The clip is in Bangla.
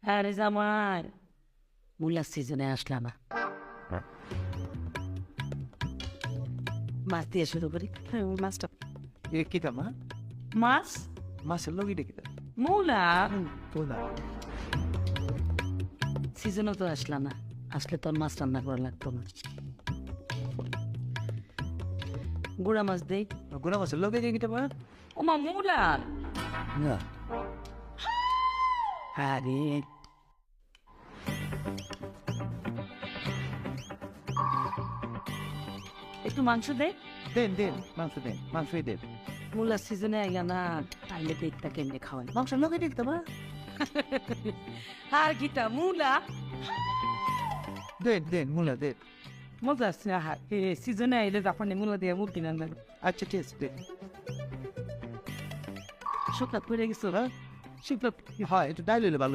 আরে জামাই মূলার সিজনে আসলা না, মাছ দিয়ে শুরু করি। মাছটা এ কিতা মা মাছ মাছের লগি কিতা মূলা তোলা সিজনও তো আসলা না, আসলে তোর মাছ রান্না করা লাগতো না। গুড়া মাছ দেই। গুনা মাছের লগে যে কিতা মা ওমা মূলা না আরে একটু মাংস দে। দেন দেন মাংসই দেন মূলার সিজনে আইয়া না, তাইলে পেটটা কেমনে খাওয়াই। মাংসের লগে যে কিতা মা আর কিটা মূলা দেন মুলা দেন মজা আসছে। আহা সিজনে আইলে জাপানে মূলা দিয়ে মুরগি রান্না করে। আচ্ছা ঠিক আছে দেন শুকনা পড়ে গেছো, হ্যাঁ শুকনা হয় একটু ডাইল হইলে ভালো